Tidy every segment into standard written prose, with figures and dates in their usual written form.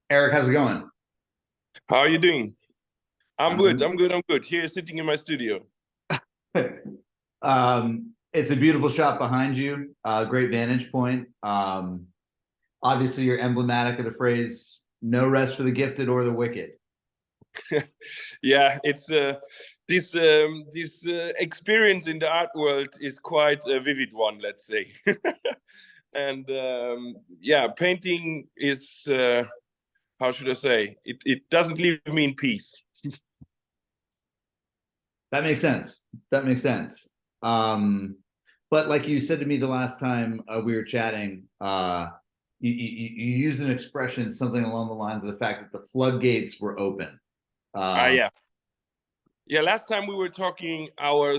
Eric, how's it going? How are you doing? I'm I'm good. doing. I'm good. I'm good. Here, sitting in my studio. It's a beautiful shot behind you. Great vantage point. Obviously, you're emblematic of the phrase "No rest for the gifted or the wicked." Yeah, it's this experience in the art world is quite a vivid one, let's say. And yeah, painting is how should I say? It doesn't leave me in peace. That makes sense. That makes sense. Um, but like you said to me the last time we were chatting, you used an expression, something along the lines of the fact that the floodgates were open. Ah, Um, yeah, yeah. Last time we were talking, I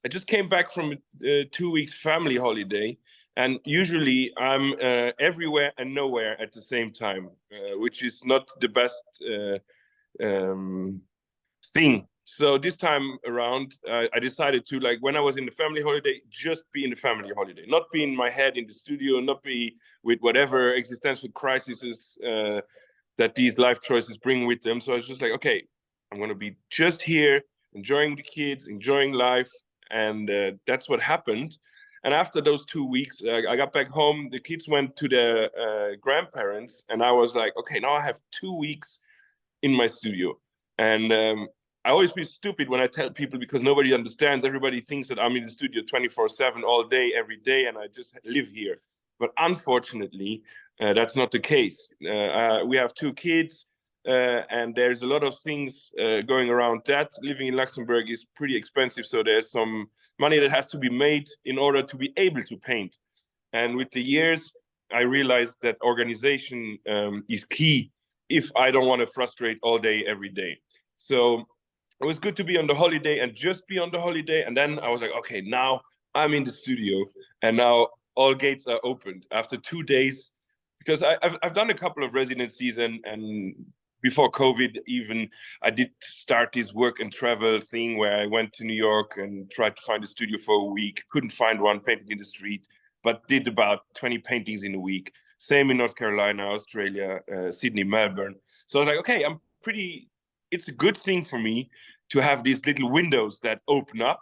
just came back from a 2 weeks family holiday, and usually I'm everywhere and nowhere at the same time, which is not the best um, thing. So this time around, I decided to, like, when I was in the family holiday, just be in the family holiday, not be in my head in the studio, not be with whatever existential crises that these life choices bring with them. So I was just like, okay, I'm going to be just here, enjoying the kids, enjoying life. And that's what happened. And after those 2 weeks, I got back home. The kids went to their grandparents, and I was like, okay, now I have 2 weeks in my studio. And I always feel stupid when I tell people because nobody understands. Everybody thinks that I'm in the studio 24/7 all day, every day, and I just live here. But unfortunately, that's not the case. We have two kids, and there's a lot of things going around that. Living in Luxembourg is pretty expensive, so there's some money that has to be made in order to be able to paint. And with the years, I realized that organization is key if I don't want to frustrate all day, every day. So it was good to be on the holiday and just be on the holiday. And then I was like, okay, now I'm in the studio, and now all gates are opened after 2 days. Because I've done a couple of residencies, and before COVID, even I did start this work and travel thing where I went to New York and tried to find a studio for a week. Couldn't find one, painted in the street, but did about 20 paintings in a week. Same in North Carolina, Australia, Sydney, Melbourne. So I was like, okay, I'm pretty. It's a good thing for me to have these little windows that open up,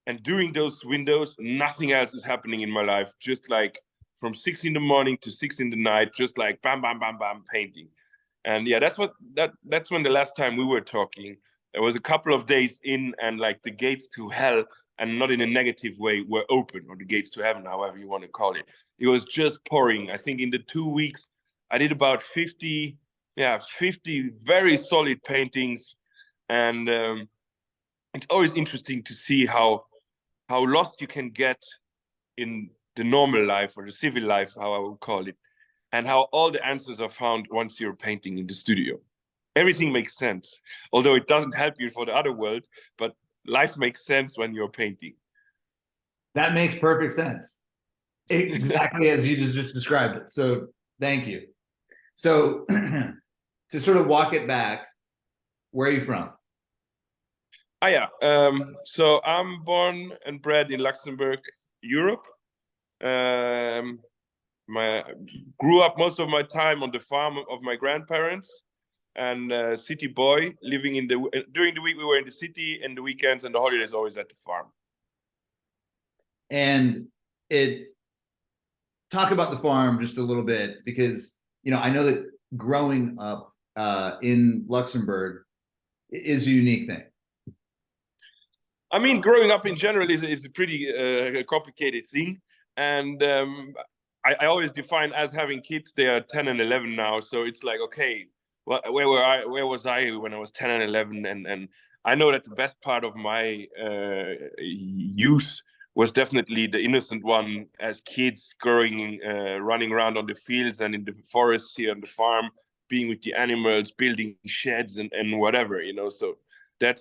and during those windows, nothing else is happening in my life. Just like from 6 in the morning to 6 in the night, just like bam, bam, bam, bam, painting. And yeah, that's when the last time we were talking. It was a couple of days in, and like the gates to hell, and not in a negative way, were open, or the gates to heaven, however you want to call it. It was just pouring. I think in the 2 weeks, I did about 50, yeah, 50 very solid paintings. And it's always interesting to see how lost you can get in the normal life, or the civil life, how I would call it, and how all the answers are found once you're painting in the studio. Everything makes sense, although it doesn't help you for the other world, but life makes sense when you're painting. that makes perfect sense. Exactly as you just described it. So thank you. So to sort of walk it back, where are you from? Ah, yeah. So I'm born and bred in Luxembourg, Europe. Um, my grew up most of my time on the farm of my grandparents, and city boy living in the during the week we were in the city, and the weekends and the holidays always at the farm. And it talk about the farm just a little bit because I know that growing up in Luxembourg is a unique thing. I mean, growing up in general is a pretty complicated thing, and I always define as having kids. They are 10 and 11 now, so it's like, okay, where was I when I was 10 and 11? And I know that the best part of my youth was definitely the innocent one as kids, growing, running around on the fields and in the forests here on the farm, being with the animals, building sheds and whatever, So that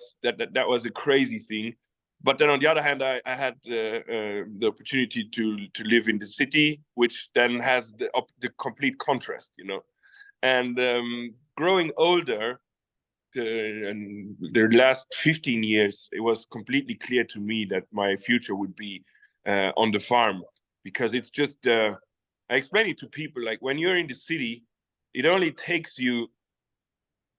was a crazy thing. But then on the other hand, I had the opportunity to live in the city, which then has the complete contrast. And growing older, and the last 15 years, it was completely clear to me that my future would be on the farm, because it's just I explain it to people, like, when you're in the city, it only takes you,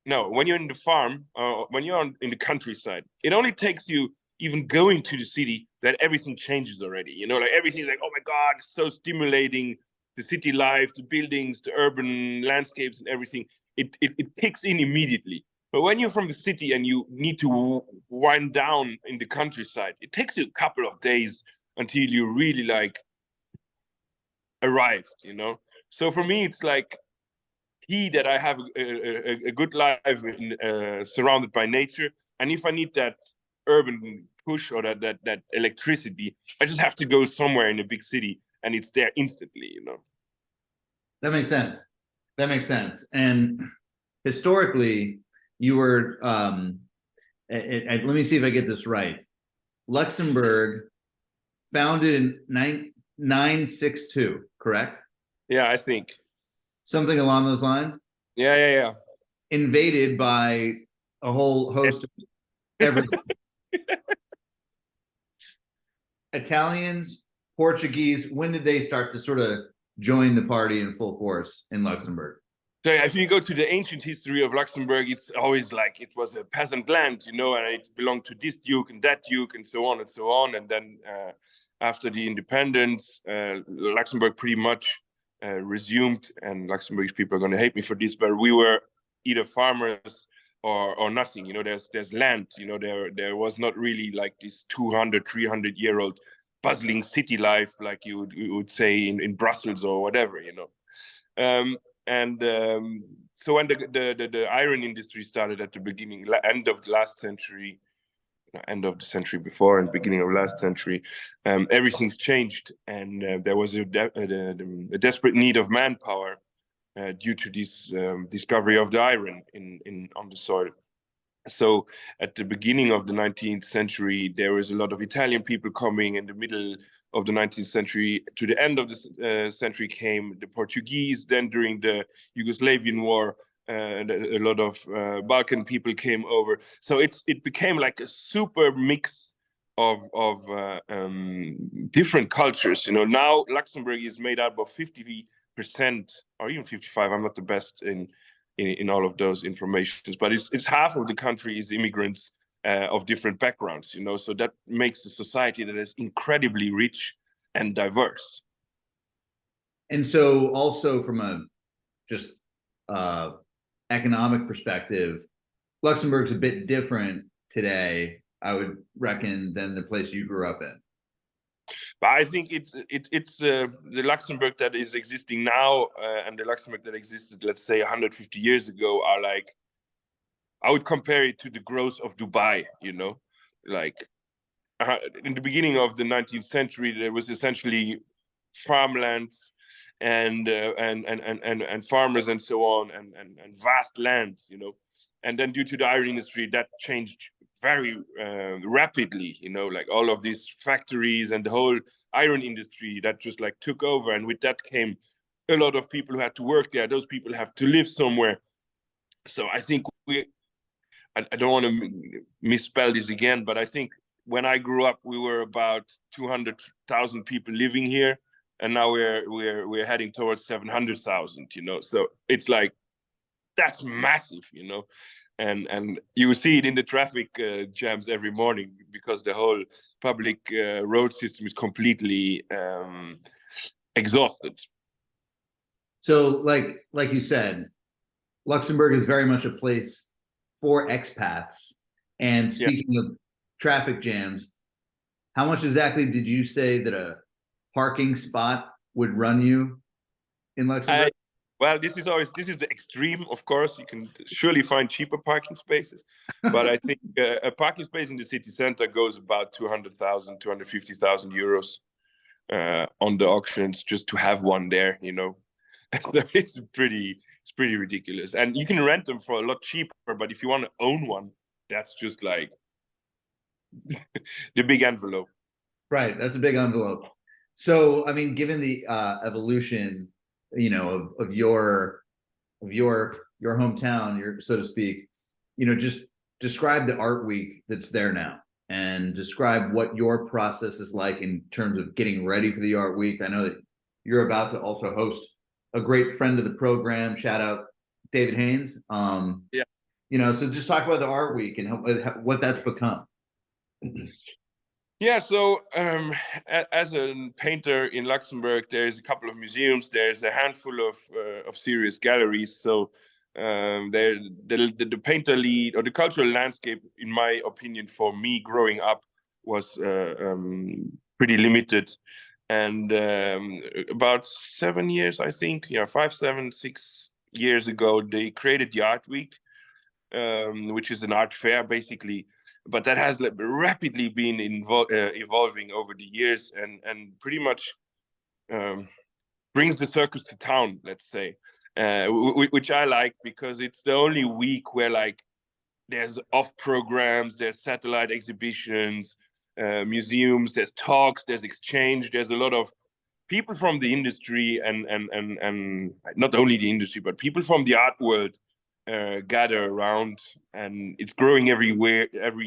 no, when you're in the farm, when you're in the countryside, it only takes you even going to the city that everything changes already. You know, like everything's like, oh my God, it's so stimulating. The city life, the buildings, the urban landscapes and everything, it kicks in immediately. But when you're from the city and you need to wind down in the countryside, it takes you a couple of days until you really like arrived, you know? So for me, it's like key that I have a good life in, surrounded by nature. And if I need that urban push or that electricity, I just have to go somewhere in a big city and it's there instantly, you know? That makes sense. That makes sense. And historically, you were, let me see if I get this right. Luxembourg founded in 962, correct? Yeah, I think. Something along those lines? Yeah. Invaded by a whole host of everyone. Italians, Portuguese, when did they start to sort of join the party in full force in Luxembourg? So if you go to the ancient history of Luxembourg, it's always like it was a peasant land, you know, and it belonged to this duke and that duke and so on and so on. And then after the independence, Luxembourg pretty much resumed, and Luxembourgish people are going to hate me for this, but we were either farmers or nothing. You know, there's land. You know, there was not really like this 200, 300-year-old bustling city life like you would say in Brussels or whatever. You know. So when the iron industry started at the beginning, end of the last century, end of the century before and beginning of last century, everything's changed, and there was a desperate need of manpower due to this discovery of the iron on the soil. So at the beginning of the 19th century, there was a lot of Italian people coming. In the middle of the 19th century, to the end of the century, came the Portuguese. Then during the Yugoslavian war, a lot of Balkan people came over. So it became like a super mix of different cultures. You know, now Luxembourg is made up of 50% or even 55. I'm not the best in all of those informations, but it's half of the country is immigrants of different backgrounds, you know, so that makes a society that is incredibly rich and diverse. And so also from a just economic perspective, Luxembourg's a bit different today, I would reckon, than the place you grew up in. But I think it's the Luxembourg that is existing now and the Luxembourg that existed, let's say, 150 years ago are like, I would compare it to the growth of Dubai, you know, like in the beginning of the 19th century, there was essentially farmlands and farmers and so on and vast lands, you know, and then due to the iron industry, that changed very rapidly, you know, like all of these factories and the whole iron industry that just like took over. And with that came a lot of people who had to work there. Those people have to live somewhere. So I think I don't want to misspell this again, but I think when I grew up, we were about 200,000 people living here. And now we're heading towards 700,000, you know, so it's like, that's massive, you know. And you see it in the traffic jams every morning because the whole public road system is completely exhausted. So like you said, Luxembourg is very much a place for expats. And speaking of traffic jams, how much exactly did you say that a parking spot would run you in Luxembourg? Well, this is the extreme. Of course, you can surely find cheaper parking spaces, but I think a parking space in the city center goes about 200,000, 250,000 euros on the auctions just to have one there. You know, it's pretty ridiculous, and you can rent them for a lot cheaper. But if you want to own one, that's just like the big envelope. Right, that's a big envelope. So, I mean, given the evolution, you know, of your hometown, your, so to speak, you know, just describe the art week that's there now and describe what your process is like in terms of getting ready for the art week. I know that you're about to also host a great friend of the program. Shout out David Haynes. Yeah. So just talk about the art week and what that's become. Yeah, so as a painter in Luxembourg, there's a couple of museums. There's a handful of serious galleries. So the painter lead or the cultural landscape, in my opinion, for me growing up, was pretty limited. And about 7 years, I think, 5, 7, 6 years ago, they created the Art Week, which is an art fair, basically. But that has rapidly been evolving over the years, and pretty much brings the circus to town, let's say, which I like, because it's the only week where like there's off programs, there's satellite exhibitions, museums, there's talks, there's exchange, there's a lot of people from the industry and not only the industry, but people from the art world gather around, and it's growing every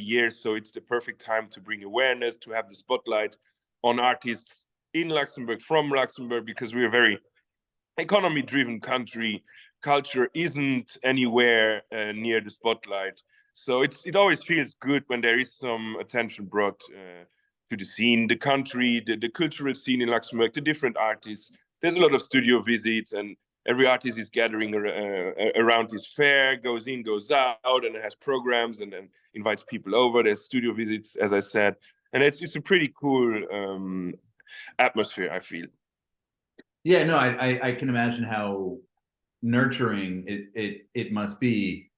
year. So it's the perfect time to bring awareness, to have the spotlight on artists in Luxembourg, from Luxembourg, because we're a very economy-driven country. Culture isn't anywhere near the spotlight. So it always feels good when there is some attention brought to the scene, the country, the cultural scene in Luxembourg, the different artists. There's a lot of studio visits, and every artist is gathering around his fair, goes in, goes out, and it has programs and then invites people over. There's studio visits, as I said, and it's a pretty cool atmosphere, I feel. Yeah, no, I can imagine how nurturing it must be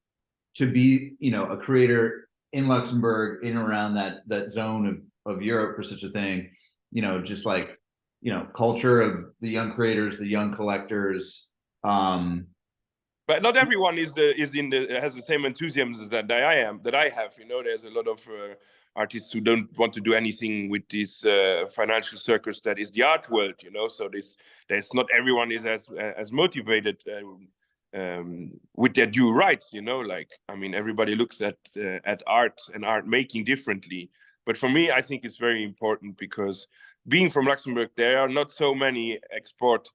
to be, a creator in Luxembourg, in and around that zone of Europe for such a thing. Just like, culture of the young creators, the young collectors. But not everyone has the same enthusiasm that I have. There's a lot of artists who don't want to do anything with this financial circus that is the art world. So there's not everyone is as motivated with their due rights. Everybody looks at art and art making differently. But for me, I think it's very important, because being from Luxembourg, there are not so many export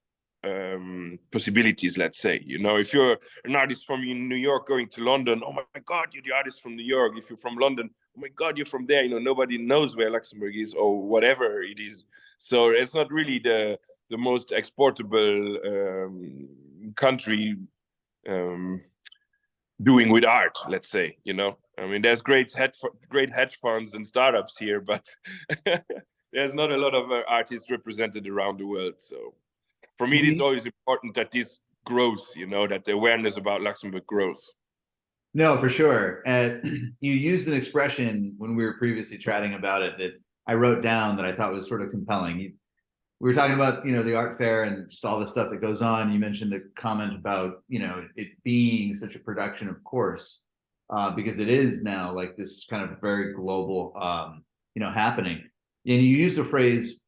possibilities, let's say. If you're an artist from New York going to London, oh my God, you're the artist from New York. If you're from London, oh my God, you're from there. Nobody knows where Luxembourg is, or whatever it is. So it's not really the most exportable country doing with art, let's say. There's great hedge funds and startups here, but there's not a lot of artists represented around the world. So for me, it is always important that this grows, that the awareness about Luxembourg grows. No, for sure. You used an expression when we were previously chatting about it that I wrote down that I thought was sort of compelling. We were talking about, the art fair and just all the stuff that goes on. You mentioned the comment about, it being such a production, of course, because it is now like this kind of very global, happening. And you used the phrase,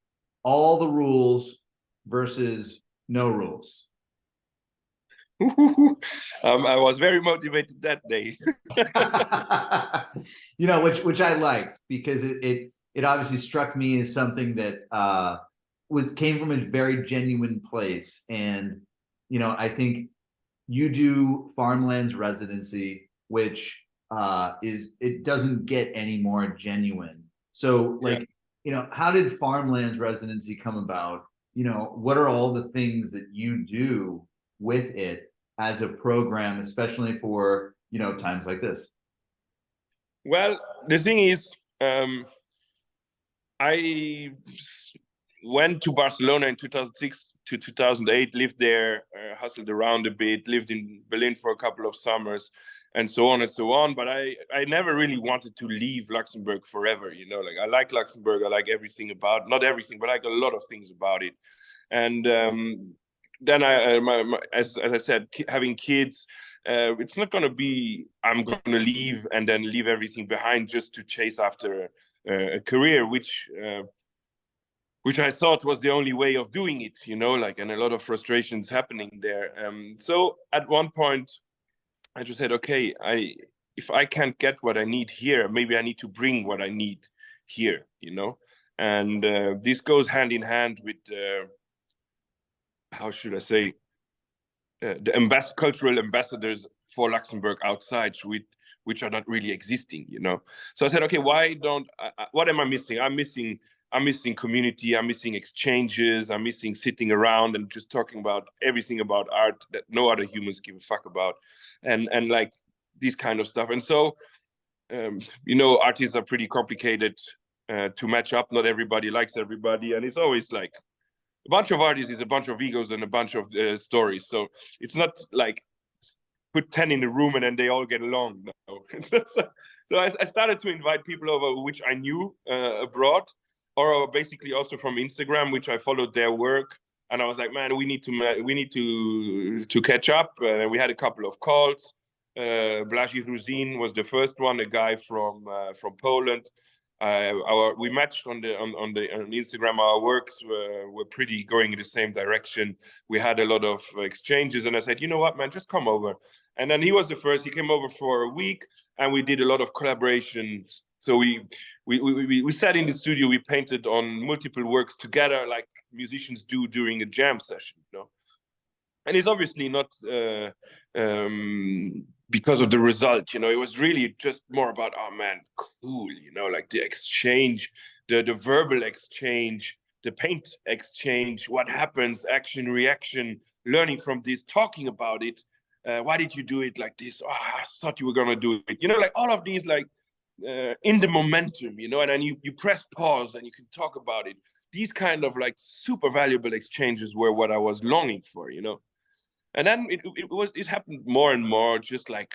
all the rules versus no rules. I was very motivated that day. Which I liked, because it obviously struck me as something that came from a very genuine place. And I think you do Farmlands Residency, which it doesn't get any more genuine. So how did Farmlands Residency come about? What are all the things that you do with it as a program, especially for times like this? Well, the thing is, I went to Barcelona in 2006 to 2008, lived there, hustled around a bit, lived in Berlin for a couple of summers, and so on and so on. But I never really wanted to leave Luxembourg forever. I like Luxembourg. I like everything about, not everything, but I like a lot of things about it. And then as I said, having kids, it's not going to be, I'm going to leave and then leave everything behind just to chase after a career, which I thought was the only way of doing it, and a lot of frustrations happening there. So at one point, I just said, okay, if I can't get what I need here, maybe I need to bring what I need here, And this goes hand in hand with, how should I say, the cultural ambassadors for Luxembourg outside, which are not really existing, you know. So I said, okay, why don't what am I missing? I'm missing community. I'm missing exchanges. I'm missing sitting around and just talking about everything about art that no other humans give a fuck about, and like these kind of stuff. And so, you know, artists are pretty complicated to match up. Not everybody likes everybody, and it's always like a bunch of artists is a bunch of egos and a bunch of stories. So it's not like put 10 in the room and then they all get along. No. So I started to invite people over which I knew abroad, or basically also from Instagram, which I followed their work. And I was like, man, we need to catch up. We had a couple of calls. Blaži Ruzin was the first one, a guy from Poland. We matched on Instagram. Our works were pretty going in the same direction. We had a lot of exchanges, and I said, you know what, man, just come over. And then he was the first. He came over for a week, and we did a lot of collaborations. So we sat in the studio. We painted on multiple works together, like musicians do during a jam session, you know. And it's obviously not because of the result, you know. It was really just more about, oh man, cool, you know, like the exchange, the verbal exchange, the paint exchange, what happens, action, reaction, learning from this, talking about it. Why did you do it like this? Oh, I thought you were gonna do it. You know, like all of these, like in the momentum, you know, and then you press pause and you can talk about it. These kind of like super valuable exchanges were what I was longing for, you know. And then it happened more and more, just like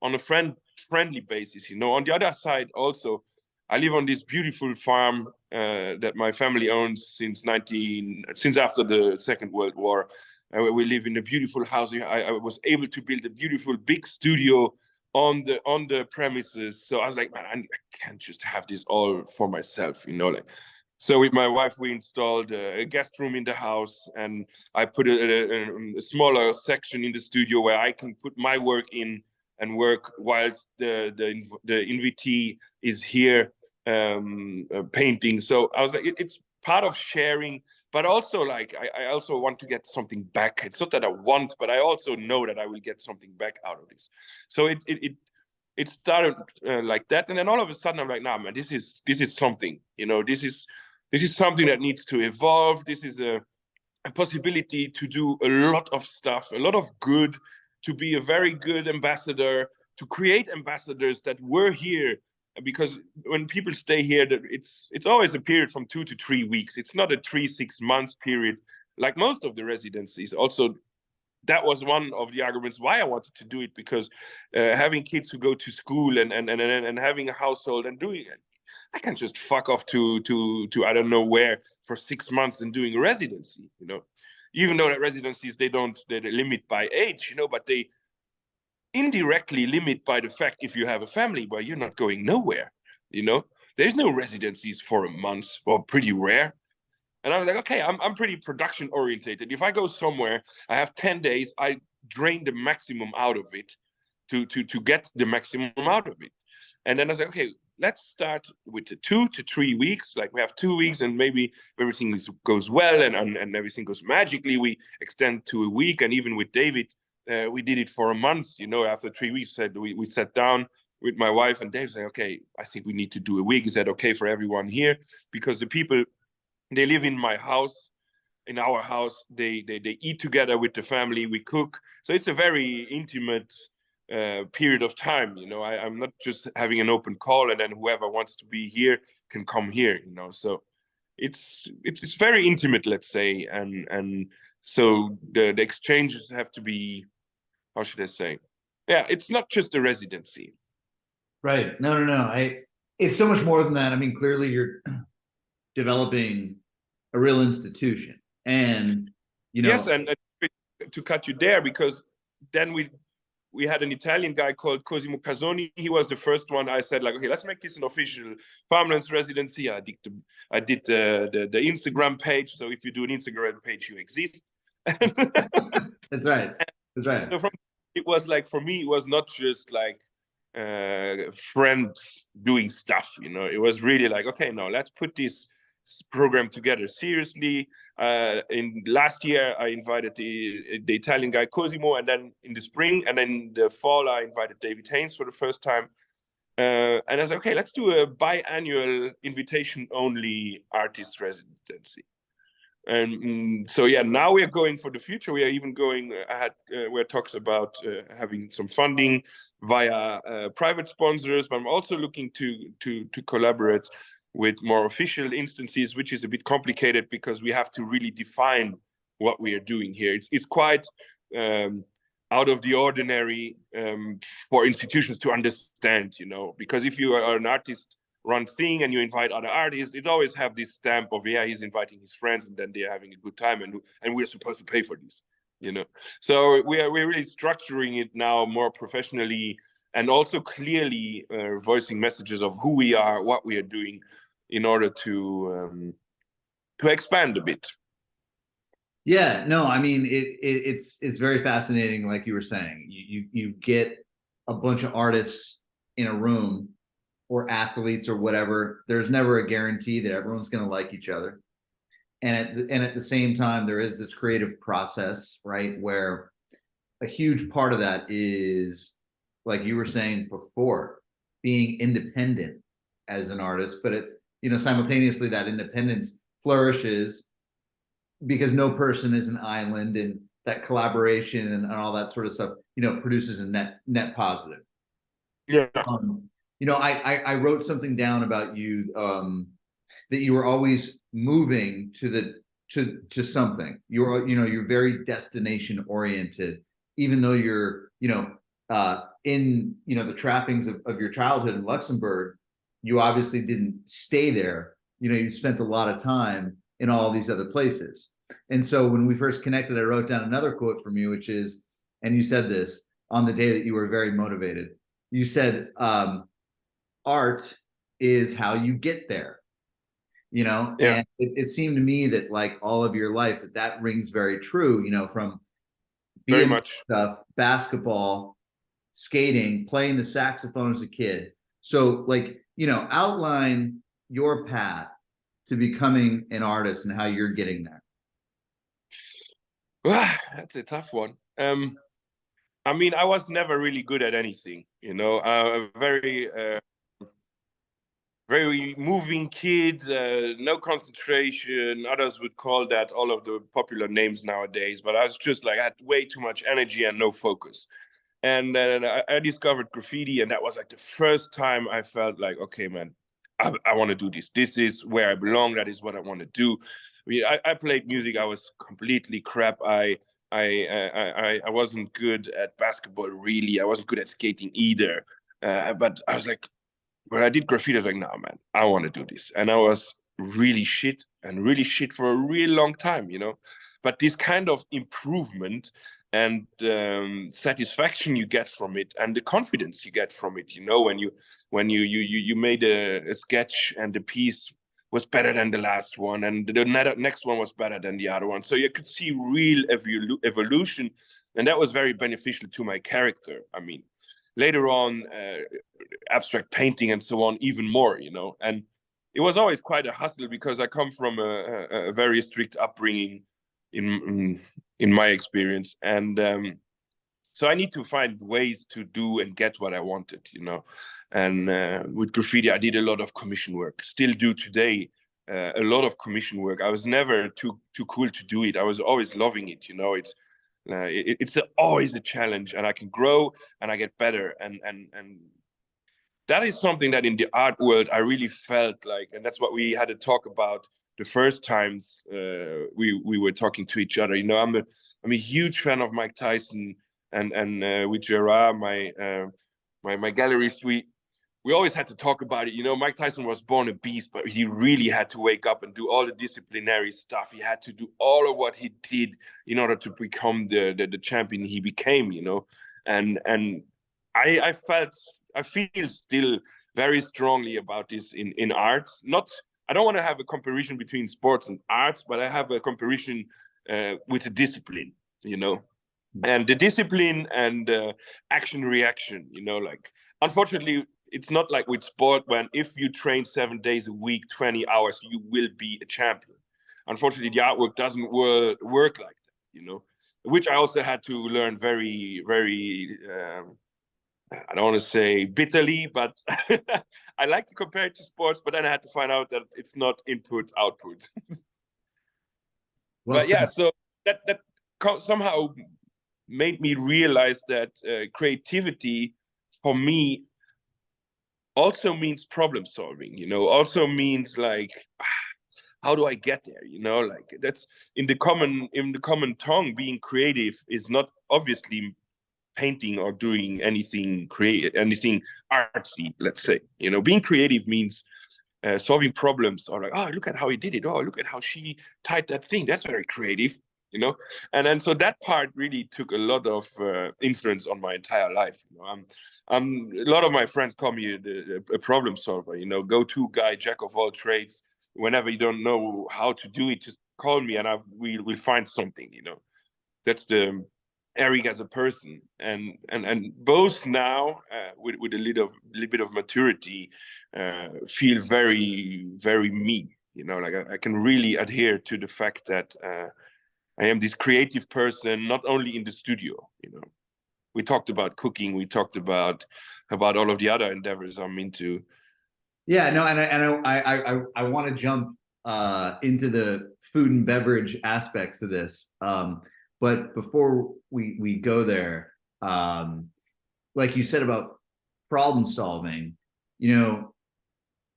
on a friendly basis, you know. On the other side, also, I live on this beautiful farm that my family owns since after the Second World War. We live in a beautiful house. I was able to build a beautiful big studio on the premises. So I was like, man, I can't just have this all for myself, you know, like. So with my wife, we installed a guest room in the house, and I put a smaller section in the studio where I can put my work in and work whilst the invitee is here painting. So I was like, it's part of sharing, but also like I also want to get something back. It's not that I want, but I also know that I will get something back out of this. So it started like that, and then all of a sudden I'm like, nah, man, this is something, you know. This is something that needs to evolve. This is a possibility to do a lot of stuff, a lot of good, to be a very good ambassador, to create ambassadors that were here. Because when people stay here, it's always a period from 2 to 3 weeks. It's not a 3-6 months period like most of the residencies. Also, that was one of the arguments why I wanted to do it, because having kids who go to school and having a household and doing it, I can't just fuck off to I don't know where for 6 months and doing a residency, you know. Even though that residencies they limit by age, you know, but they indirectly limit by the fact if you have a family where you're not going nowhere, you know. There's no residencies for a month, or pretty rare. And I was like, okay, I'm pretty production orientated. If I go somewhere, I have 10 days, I drain the maximum out of it to get the maximum out of it. And then I was like, okay, let's start with the 2 to 3 weeks. Like we have 2 weeks, and maybe if everything goes well and everything goes magically, we extend to a week. And even with David, we did it for a month, you know. After 3 weeks, we sat down with my wife, and Dave said, okay, I think we need to do a week. Is that okay for everyone here? Because the people, they live in my house, in our house. They eat together with the family. We cook. So it's a very intimate period of time, you know. I'm not just having an open call and then whoever wants to be here can come here, you know. So it's very intimate, let's say, and so the exchanges have to be, how should I say? Yeah, it's not just a residency. Right. No. It's so much more than that. I mean, clearly you're developing a real institution, and you know. Yes, and to cut you there, because then we had an Italian guy called Cosimo Casoni. He was the first one. I said, like, okay, let's make this an official Farmlands Residency. I did the Instagram page. So if you do an Instagram page, you exist. That's right. So it was like, for me, it was not just like friends doing stuff, you know. It was really like, okay, no, let's put this program together seriously. In last year, I invited the Italian guy Cosimo, and then in the spring, and then in the fall, I invited David Haynes for the first time. And I was like, okay, let's do a biannual invitation-only artist residency. And so yeah, now we are going for the future. We are even going ahead where talks about having some funding via private sponsors, but I'm also looking to collaborate with more official instances, which is a bit complicated because we have to really define what we are doing here. It's quite out of the ordinary for institutions to understand, you know, because if you are an artist run thing and you invite other artists, it always have this stamp of, yeah, he's inviting his friends and then they're having a good time, and we're supposed to pay for this, you know. So we're really structuring it now more professionally, and also clearly voicing messages of who we are, what we are doing, in order to expand a bit. Yeah, no, I mean it's very fascinating. Like you were saying, you get a bunch of artists in a room, or athletes or whatever. There's never a guarantee that everyone's going to like each other, and at the same time, there is this creative process, right, where a huge part of that is, like you were saying before, being independent as an artist, but simultaneously that independence flourishes because no person is an island, and that collaboration and all that sort of stuff, produces a net positive. Yeah. I wrote something down about you, that you were always moving to something. You're very destination oriented, even though you're, in, the trappings of your childhood in Luxembourg. You obviously didn't stay there. You spent a lot of time in all these other places. And so when we first connected, I wrote down another quote from you, which is, and you said this on the day that you were very motivated. You said, art is how you get there, Yeah. And it seemed to me that, like, all of your life, that rings very true, from Very being much stuff, basketball, skating, playing the saxophone as a kid. So, like, outline your path to becoming an artist and how you're getting there. That's a tough one. I mean, I was never really good at anything, very moving kid, no concentration. Others would call that all of the popular names nowadays, but I was just like, I had way too much energy and no focus. And then I discovered graffiti, and that was like the first time I felt like, okay, man, I want to do this. This is where I belong. That is what I want to do. I mean, I played music. I was completely crap. I wasn't good at basketball, really. I wasn't good at skating either. But I was like, when I did graffiti, I was like, no, man, I want to do this. And I was really shit for a real long time, But this kind of improvement and satisfaction you get from it, and the confidence you get from it, when you made a sketch and the piece was better than the last one, and the next one was better than the other one. So you could see real evolution, and that was very beneficial to my character. I mean, later on, abstract painting and so on, even more, And it was always quite a hustle because I come from a very strict upbringing in my experience, and so I need to find ways to do and get what I wanted, And with graffiti, I did a lot of commission work. Still do today, a lot of commission work. I was never too cool to do it. I was always loving it, It's always a challenge, and I can grow and I get better, and that is something that in the art world I really felt like, and that's what we had to talk about the first times we were talking to each other. I'm a huge fan of Mike Tyson, and with Gerard, my gallerist, we always had to talk about it. Mike Tyson was born a beast, but he really had to wake up and do all the disciplinary stuff. He had to do all of what he did in order to become the champion he became, And I feel still very strongly about this in arts. I don't want to have a comparison between sports and arts, but I have a comparison with a discipline, And the discipline and action reaction, like, unfortunately, it's not like with sport when if you train 7 days a week, 20 hours, you will be a champion. Unfortunately, the artwork doesn't work like that, you know, which I also had to learn very, very, I don't want to say bitterly, but I like to compare it to sports, but then I had to find out that it's not input, output. Well But yeah, said. so that somehow made me realize that creativity for me also means problem solving, you know, also means like how do I get there, you know, like that's in the common tongue. Being creative is not obviously painting or doing anything anything artsy, let's say. You know, being creative means solving problems, or like, oh, look at how he did it, oh, look at how she tied that thing, that's very creative, you know. And then so that part really took a lot of influence on my entire life, you know. A lot of my friends call me a problem solver, you know, go-to guy, jack of all trades. Whenever you don't know how to do it, just call me and we'll find something, you know. That's the Eric as a person, and both now with a little bit of maturity feel very, very me, you know. Like I can really adhere to the fact that I am this creative person, not only in the studio, you know. We talked about cooking, we talked about all of the other endeavors I'm into. Yeah, no, and I want to jump into the food and beverage aspects of this. But before we go there, like you said about problem solving, you know,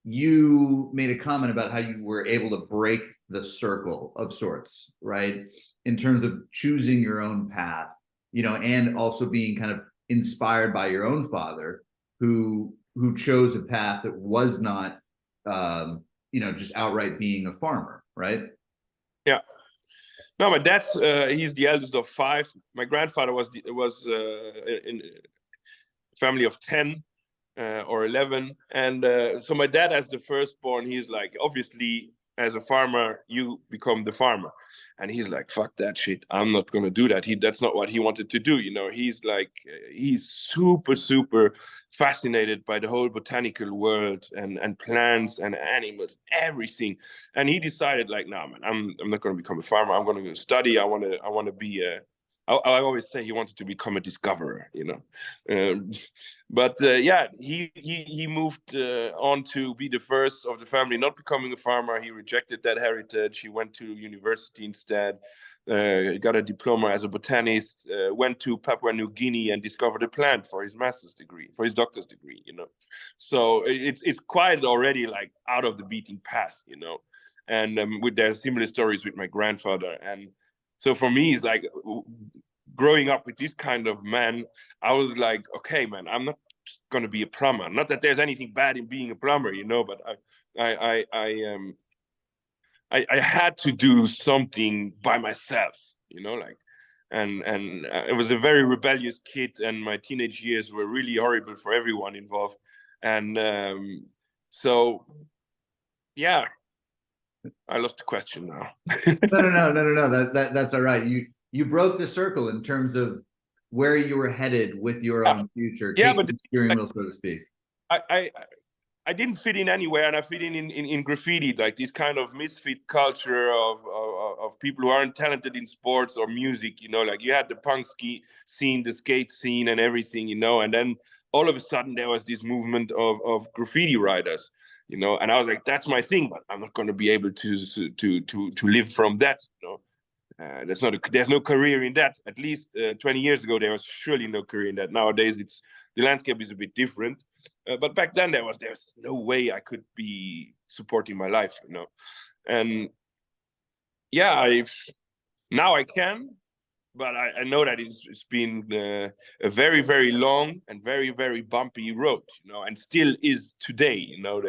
you made a comment about how you were able to break the circle of sorts, right? In terms of choosing your own path, you know, and also being kind of inspired by your own father, who chose a path that was not, you know, just outright being a farmer, right? Yeah. No, my dad's he's the eldest of five. My grandfather was in a family of 10 or 11, and so my dad, as the firstborn, he's like, obviously, as a farmer, you become the farmer, and he's like, fuck that shit, I'm not gonna do that. That's not what he wanted to do, you know. He's like, he's super fascinated by the whole botanical world and plants and animals, everything. And he decided, like, nah, man, I'm not gonna become a farmer. I'm gonna study. I wanna be a I always say he wanted to become a discoverer, you know. But yeah, he moved on to be the first of the family not becoming a farmer. He rejected that heritage. He went to university instead, got a diploma as a botanist, went to Papua New Guinea and discovered a plant for his master's degree, for his doctor's degree, you know. So it's quite already like out of the beaten path, you know. And with there's similar stories with my grandfather. And so for me, it's like growing up with this kind of man, I was like, okay, man, I'm not just gonna be a plumber. Not that there's anything bad in being a plumber, you know, but I had to do something by myself, you know, like, and I was a very rebellious kid, and my teenage years were really horrible for everyone involved, and so yeah. I lost the question now. No. That's all right. You broke the circle in terms of where you were headed with your Yeah, own future, yeah, taking but the steering wheel, so to speak. I didn't fit in anywhere, and I fit in graffiti, like this kind of misfit culture of people who aren't talented in sports or music, you know. Like you had the punk scene, the skate scene, and everything, you know. And then all of a sudden there was this movement of graffiti writers, you know. And I was like, that's my thing, but I'm not going to be able to live from that, you know. There's no career in that. At least 20 years ago, there was surely no career in that. Nowadays, the landscape is a bit different. But back then, there's no way I could be supporting my life, you know. And yeah, now I can, but I know that it's been a very long and very bumpy road, you know, and still is today. You know,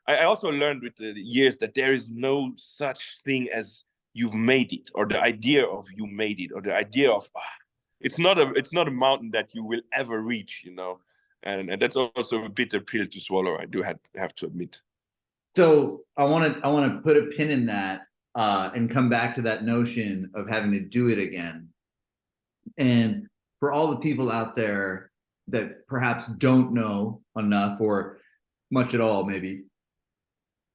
I also learned with the years that there is no such thing as you've made it, or the idea of you made it, or the idea of it's not a mountain that you will ever reach, you know. And that's also a bitter pill to swallow, I do have to admit. So I want to put a pin in that and come back to that notion of having to do it again. And for all the people out there that perhaps don't know enough or much at all, maybe,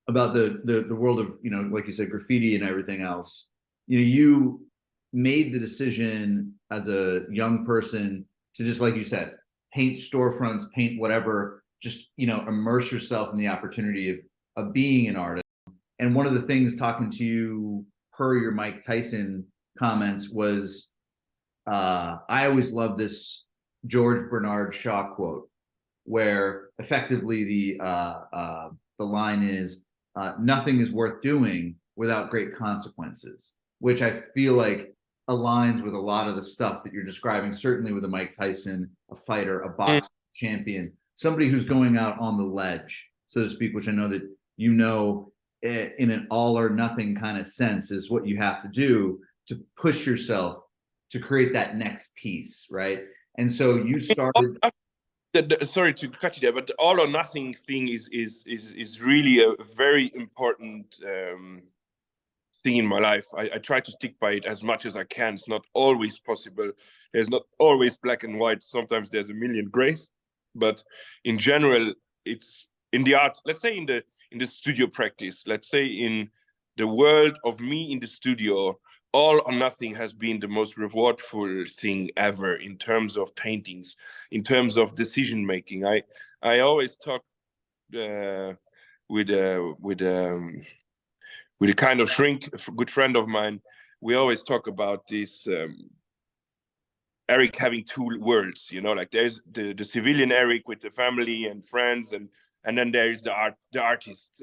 about the world of, you know, like you said, graffiti and everything else. You know, you made the decision as a young person to, just like you said, paint storefronts, paint whatever, just, you know, immerse yourself in the opportunity of being an artist. And one of the things, talking to you per your Mike Tyson comments, was I always love this George Bernard Shaw quote, where effectively the line is, nothing is worth doing without great consequences, which I feel like aligns with a lot of the stuff that you're describing, certainly with a Mike Tyson, a fighter, a boxer, champion, somebody who's going out on the ledge, so to speak, which I know that, you know, in an all or nothing kind of sense, is what you have to do to push yourself to create that next piece, right? And so you started. Sorry to cut you there, but the all or nothing thing is really a very important thing in my life. I try to stick by it as much as I can. It's not always possible. There's not always black and white. Sometimes there's a million grays, but in general, it's in the art. Let's say in the studio practice. Let's say in the world of me in the studio, all or nothing has been the most rewardful thing ever in terms of paintings, in terms of decision making. I always talk with a kind of shrink, a good friend of mine. We always talk about this. Eric having two worlds, you know, like there's the civilian Eric with the family and friends, and then there's the artist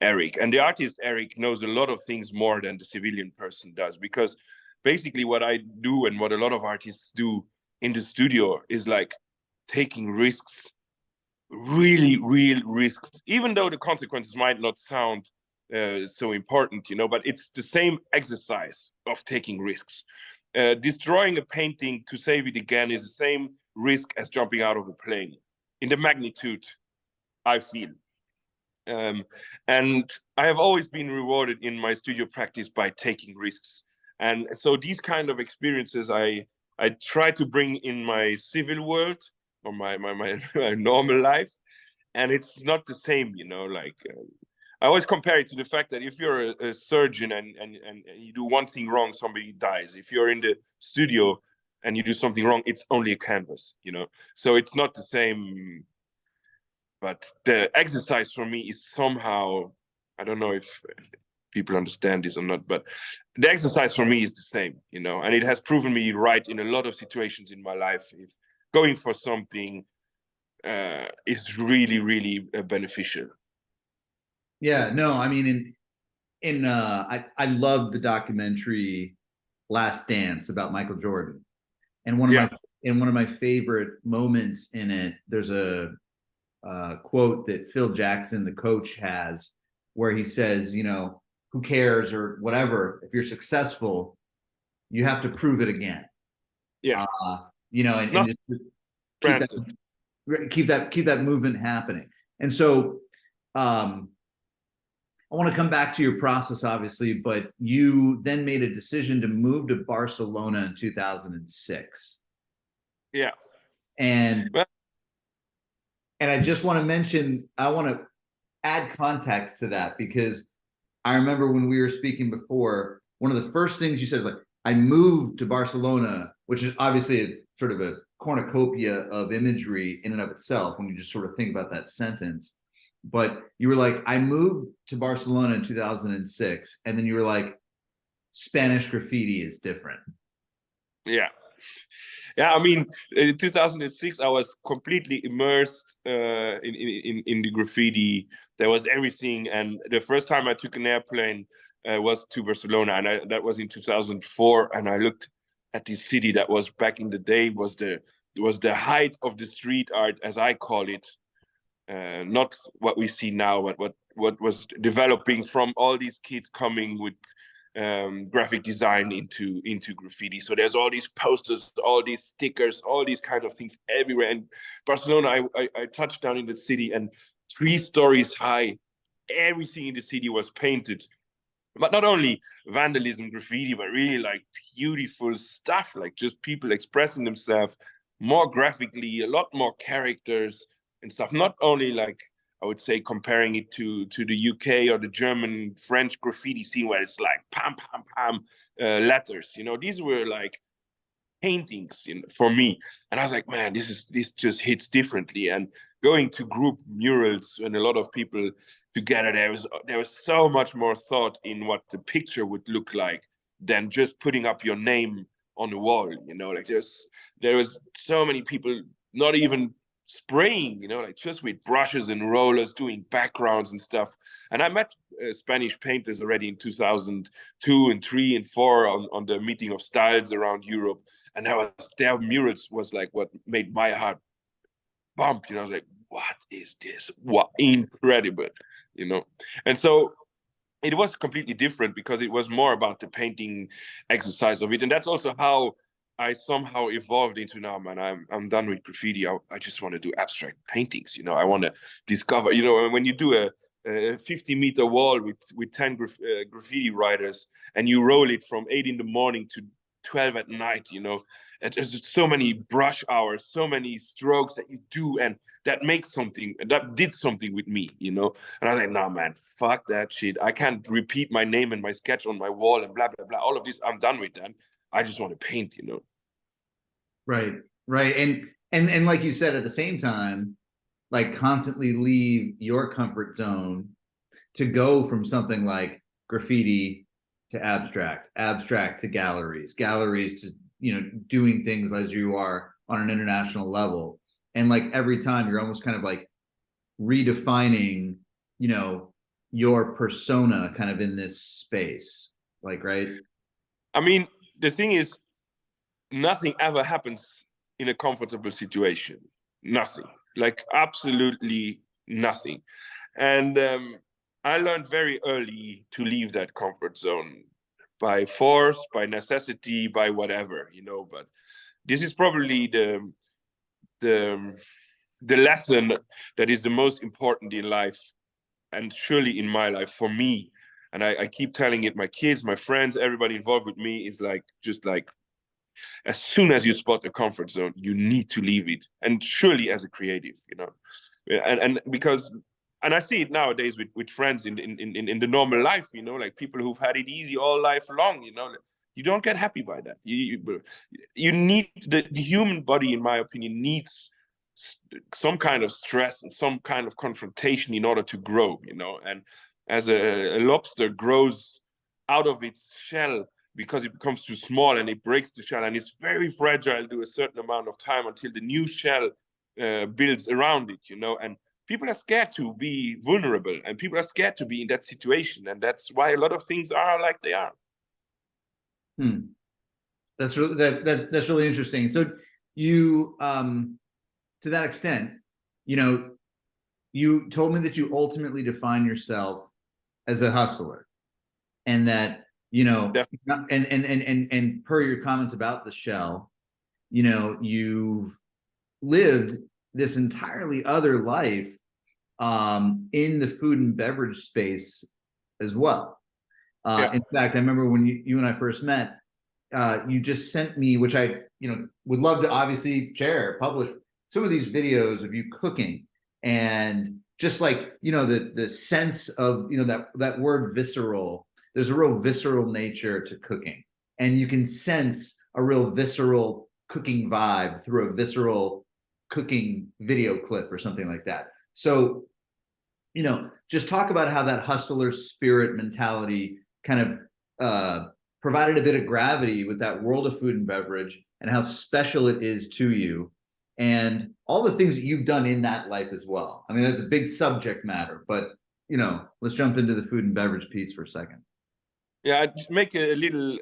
Eric. And the artist Eric knows a lot of things more than the civilian person does, because basically what I do and what a lot of artists do in the studio is like taking risks, really real risks, even though the consequences might not sound so important, you know, but it's the same exercise of taking risks. Destroying a painting to save it again is the same risk as jumping out of a plane in the magnitude, I feel. And I have always been rewarded in my studio practice by taking risks. And so these kind of experiences I try to bring in my civil world or my normal life. And it's not the same, you know, like I always compare it to the fact that if you're a surgeon and you do one thing wrong, somebody dies. If you're in the studio and you do something wrong, it's only a canvas, you know? So it's not the same, but the exercise for me is somehow, I don't know if people understand this or not, but the exercise for me is the same, you know? And it has proven me right in a lot of situations in my life. If going for something is really, really beneficial. Yeah, no, I mean, I love the documentary Last Dance about Michael Jordan. And one of my favorite moments in it, there's a quote that Phil Jackson, the coach, has, where he says, you know, who cares or whatever, if you're successful, you have to prove it again. Yeah. You know, and just keep that movement happening. And so I want to come back to your process, obviously, but you then made a decision to move to Barcelona in 2006. Yeah. And I just want to mention, I want to add context to that, because I remember when we were speaking before, one of the first things you said, like, I moved to Barcelona, which is obviously a sort of a cornucopia of imagery in and of itself when you just sort of think about that sentence. But you were like, I moved to Barcelona in 2006. And then you were like, Spanish graffiti is different. Yeah. Yeah, I mean, in 2006, I was completely immersed in the graffiti. There was everything. And the first time I took an airplane was to Barcelona. And that was in 2004. And I looked at this city that was back in the day, was the height of the street art, as I call it. Not what we see now, but what was developing from all these kids coming with graphic design into graffiti. So there's all these posters, all these stickers, all these kind of things everywhere. And Barcelona, I touched down in the city, and 3 stories high, everything in the city was painted. But not only vandalism, graffiti, but really like beautiful stuff, like just people expressing themselves. more graphically, a lot more characters and stuff. Not only like, I would say, comparing it to the UK or the German, French graffiti scene where it's like pam, pam, pam, letters. You know, these were like paintings for me, and I was like, man, this just hits differently. And going to group murals and a lot of people together, there was so much more thought in what the picture would look like than just putting up your name on the wall. You know, like there was so many people not even spraying, you know, like just with brushes and rollers doing backgrounds and stuff. And I met Spanish painters already in 2002 and 3 and 4 on the meeting of styles around Europe, and their murals was like what made my heart bump. You know, I was like, what is this? What incredible, you know. And so it was completely different because it was more about the painting exercise of it. And that's also how I somehow evolved into, now, man, I'm done with graffiti. I just want to do abstract paintings. You know, I want to discover, you know, when you do a 50-meter wall with 10 graffiti writers, and you roll it from 8 in the morning to 12 at night, you know, there's so many brush hours, so many strokes that you do, and that makes something, that did something with me, you know. And I was like, nah, man, fuck that shit. I can't repeat my name and my sketch on my wall and blah, blah, blah. All of this, I'm done with that. I just want to paint, you know. Right, right. And like you said, at the same time, like constantly leave your comfort zone to go from something like graffiti to abstract, abstract to galleries, galleries to, you know, doing things as you are on an international level. And like every time you're almost kind of like redefining, you know, your persona kind of in this space, like, right? I mean, the thing is, nothing ever happens in a comfortable situation. Nothing, like absolutely nothing. And I learned very early to leave that comfort zone by force, by necessity, by whatever, you know. But this is probably the the lesson that is the most important in life, and surely in my life for me. And I keep telling it my kids, my friends, everybody involved with me, is like, just like, as soon as you spot a comfort zone, you need to leave it. And surely as a creative, you know, and because, and I see it nowadays with friends in the normal life, you know, like people who've had it easy all life long, you know, you don't get happy by that. You need the human body, in my opinion, needs some kind of stress and some kind of confrontation in order to grow, you know. And as a lobster grows out of its shell because it becomes too small and it breaks the shell, and it's very fragile to a certain amount of time until the new shell builds around it, you know. And people are scared to be vulnerable, and people are scared to be in that situation, and that's why a lot of things are like they are. That's really that's really interesting. So you to that extent, you know, you told me that you ultimately define yourself as a hustler, and that, you know, and per your comments about the shell, you know, you've lived this entirely other life in the food and beverage space as well. In fact, I remember when you and I first met, you just sent me, which I, you know, would love to obviously share, publish some of these videos of you cooking, and just like, you know, the sense of, you know, that word visceral. There's a real visceral nature to cooking, and you can sense a real visceral cooking vibe through a visceral cooking video clip or something like that. So, you know, just talk about how that hustler spirit mentality kind of provided a bit of gravity with that world of food and beverage, and how special it is to you, and all the things that you've done in that life as well. I mean, that's a big subject matter, but, you know, let's jump into the food and beverage piece for a second. Yeah, I'd make a little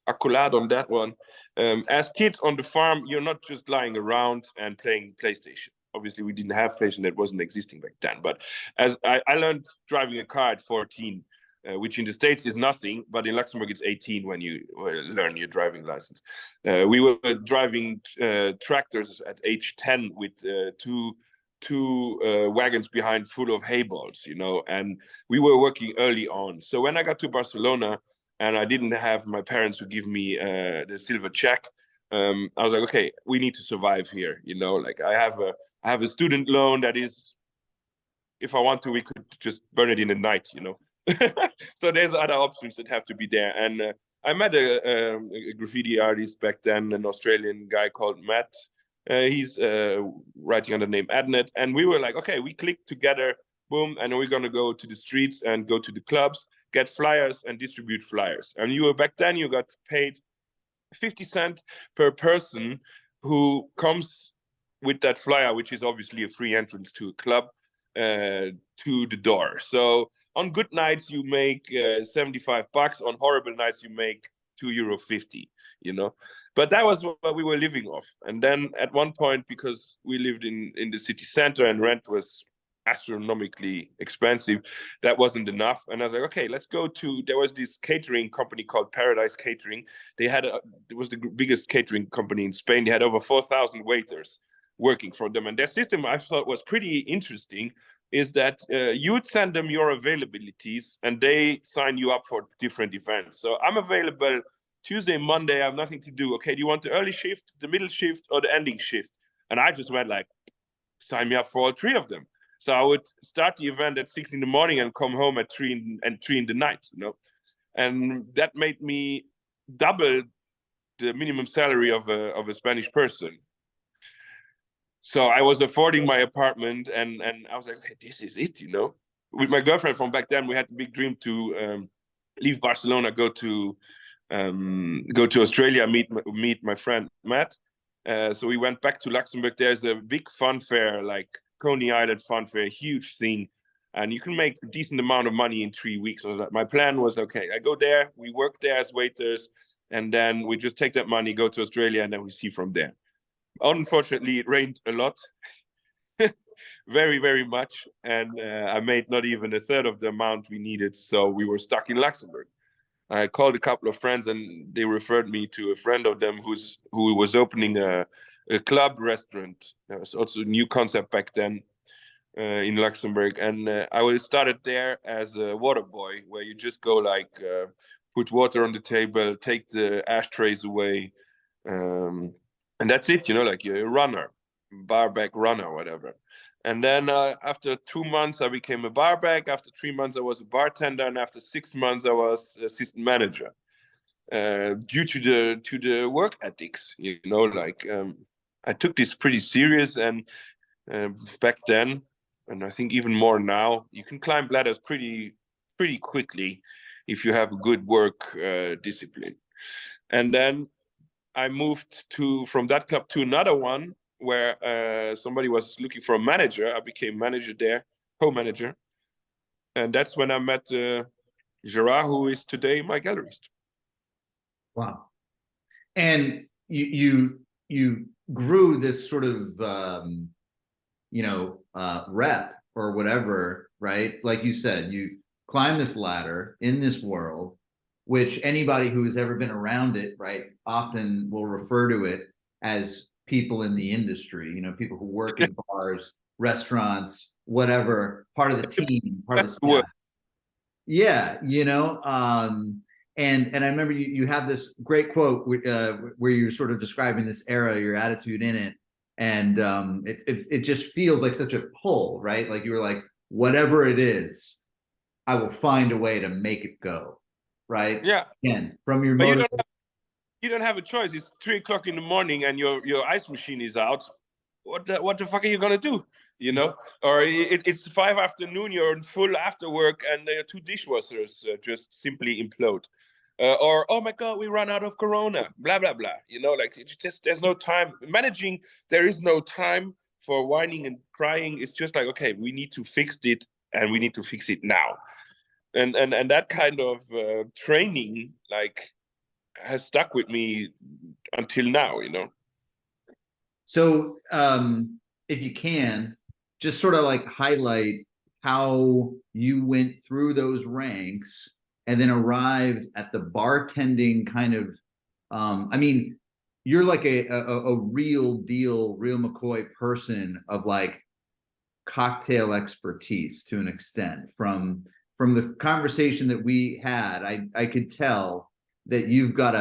accolade on that one. As kids on the farm, you're not just lying around and playing PlayStation. Obviously, we didn't have PlayStation, that wasn't existing back then. But as I learned driving a car at 14, which in the States is nothing, but in Luxembourg it's 18 when you learn your driving license. We were driving tractors at age 10 with two wagons behind full of hay balls, you know, and we were working early on. So when I got to Barcelona and I didn't have my parents who give me the silver check, I was like, okay, we need to survive here. You know, like I have a student loan that is, if I want to, we could just burn it in the night. You know, so there's other options that have to be there. And I met a graffiti artist back then, an Australian guy called Matt. He's writing under the name Adnet, and we were like, okay, we clicked together, boom, and we're gonna go to the streets and go to the clubs, get flyers and distribute flyers. And you were back then, you got paid 50 cents per person who comes with that flyer, which is obviously a free entrance to a club, to the door. So on good nights you make $75. On horrible nights you make €2.50, you know. But that was what we were living off. And then at one point, because we lived in the city center and rent was astronomically expensive, that wasn't enough. And I was like, okay, let's go to, there was this catering company called Paradise Catering. It was the biggest catering company in Spain. They had over 4,000 waiters working for them. And their system, I thought, was pretty interesting, is that you would send them your availabilities and they sign you up for different events. So I'm available Tuesday, Monday, I have nothing to do. Okay, do you want the early shift, the middle shift, or the ending shift? And I just went like, sign me up for all three of them. So I would start the event at 6 in the morning and come home at 3 in the night, you know. And that made me double the minimum salary of a Spanish person. So I was affording my apartment, and I was like, okay, this is it, you know. With my girlfriend from back then, we had the big dream to leave Barcelona, go to Australia, meet my friend Matt. So we went back to Luxembourg. There's a big fun fair, like Coney Island fun fair, huge thing, and you can make a decent amount of money in 3 weeks. So my plan was, okay, I go there, we work there as waiters, and then we just take that money, go to Australia, and then we see from there. Unfortunately, it rained a lot, very, very much, and I made not even a third of the amount we needed, so we were stuck in Luxembourg. I called a couple of friends, and they referred me to a friend of them who was opening a club restaurant. That was also a new concept back then in Luxembourg, and I started there as a water boy, where you just go like put water on the table, take the ashtrays away, and that's it, you know, like you're a runner, barback runner, whatever. And then after 2 months, I became a barback. After 3 months, I was a bartender, and after 6 months, I was assistant manager. Due to the work ethics, you know, like I took this pretty serious, and back then, and I think even more now, you can climb ladders pretty quickly if you have a good work discipline. And then I moved from that club to another one where somebody was looking for a manager. I became manager there, co-manager. And that's when I met Gerard, who is today my gallerist. Wow. And you grew this sort of rep or whatever, right? Like you said, you climb this ladder in this world, which anybody who has ever been around it, right, often will refer to it as people in the industry, you know, people who work in bars, restaurants, whatever, part of the team, part of the staff. Yeah, you know, and I remember you have this great quote where you're sort of describing this era, your attitude in it, and it just feels like such a pull, right? Like you were like, whatever it is, I will find a way to make it go, right? Yeah. Again, from your but motive. you don't have a choice. It's 3 o'clock in the morning, and your ice machine is out. What the fuck are you gonna do? You know, or it's 5 afternoon, you're in full after work, and 2 dishwashers just simply implode. Or, oh my God, we run out of Corona, blah, blah, blah. You know, like it's just, there's no time. Managing, there is no time for whining and crying. It's just like, okay, we need to fix it, and we need to fix it now. And that kind of training, like, has stuck with me until now, you know. So if you can, just sort of like highlight how you went through those ranks and then arrived at the bartending kind of, I mean, you're like a real deal, real McCoy person of like cocktail expertise to an extent. From the conversation that we had, I could tell that you've got